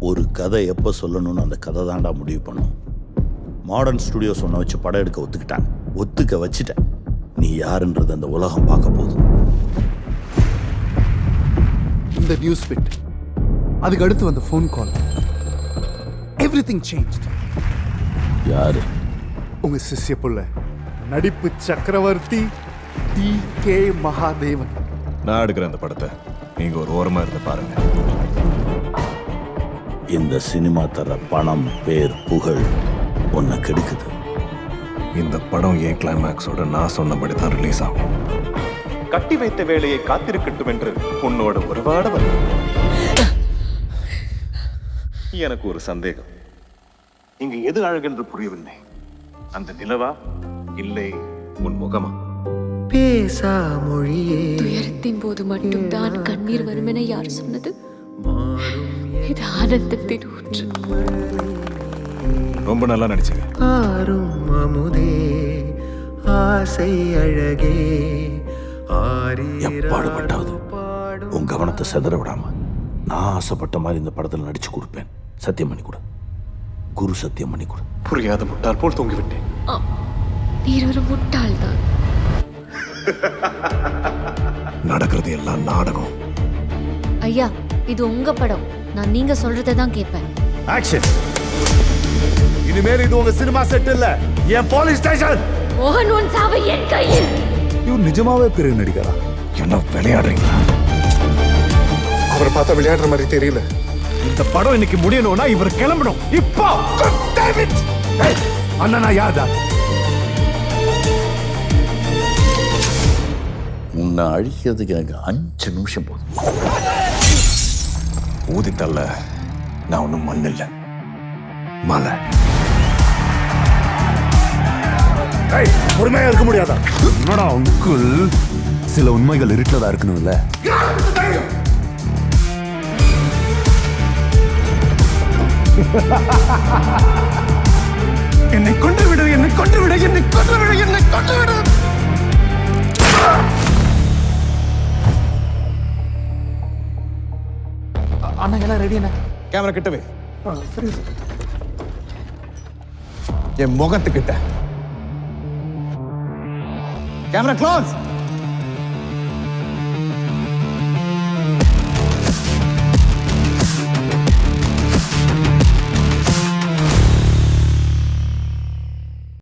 ஒரு கதை எப்போ சொல்லணும்னு அந்த கதை தாண்டா முடிவு பண்ணும். மாடர்ன் ஸ்டுடியோ சொன்ன வச்சு படம் எடுக்க ஒத்துக்கிட்டாங்க. ஒத்துக்க வச்சுட்டேன். நீ யாருன்றது அந்த உலகம் பார்க்க போகுது. இந்த நியூஸ் பிட், அதுக்கு அடுத்து வந்த ஃபோன் கால், எவ்ரிதிங் சேஞ்ச்ட். யாரு? உங்க சிஷ்ய புள்ள, நடிப்பு சக்கரவர்த்தி டி.கே. மகாதேவன். நான் எடுக்கிறேன் அந்த படத்தை. நீங்க ஒரு ஓரமா இருந்து பாருங்க. இந்த சினிமா தர பணம், பேர், புகழ் உன்னை கெடுக்குது. இந்த படம் ஏன் கிளைமேக்ஸோட நான் சொன்னபடி தான் ரிலீஸ் ஆகும். கட்டி வைத்த வேலையை காத்திருக்கட்டும் என்று உன்னோட உறவாட வந்து எனக்கு ஒரு சந்தேகம். இங்கு எது அழகென்று புரியவில்லை. அந்த நிலவா இல்லை உன் முகமா? பேசா மொழியே. துயரத்தின் போது மட்டும்தான் கண்ணீர் வரும் என யார் சொன்னது? இது ஆனந்தத்தின் ஊற்று. ரொம்ப நல்லா நடிச்சீங்க. ஆரும் அமுதே ஆசை அழகே. எப்பாடுபட்டாவது உன் கவனத்தை செதற விடாம நான் ஆசைப்பட்ட மாதிரி இந்த படத்தில் நடிச்சு கொடுப்பேன். சத்தியம் பண்ணி கொடு. குரு சத்தியம் பண்ணி கொடு. புரியாத முட்டாள் போல் தூங்கிவிட்டேன். நீர் ஒரு முட்டாள் தான். நடக்கிறது எல்லாம் நாடகம். ஐயா, இது உங்க படம். நான் நீங்க சொல்றதை தான் கேட்பேன். ஆக்ஷன். இனிமேல் இது உங்க சினிமா செட் இல்ல, என் போலீஸ் ஸ்டேஷன். மோகன் உன் சாவு என் கையில். இவர் நிஜமாவே பெரிய நடிகரா? என்ன விளையாடுறீங்களா? அவரை பார்த்தா விளையாடுற மாதிரி தெரியல. இந்த படம் இன்னைக்கு முடியணும்னா இவர் கிளம்பணும் இப்போ. அண்ணா யார்டா? உன்னை அழிக்கிறதுக்கு எனக்கு 5 நிமிஷம் போதும். ஊதித்தல்ல நான் ஒன்றும் மண் இல்லை, மலை. பொறுமையா இருக்க முடியாதா? என்னடா அங்குள், சில உண்மைகள் இருட்டில் தான் இருக்கணும்ல. என்னை கொண்டு விடு, என்னை கொண்டு விடு, என்னை கொண்டு விடு, என்னை கொண்டு விடு. அண்ணா எல்லாம் ரெடி அண்ணா. கேமரா கிட்டவே. சரி சார். என் முகத்துக்கிட்ட கேமரா க்ளோஸ்.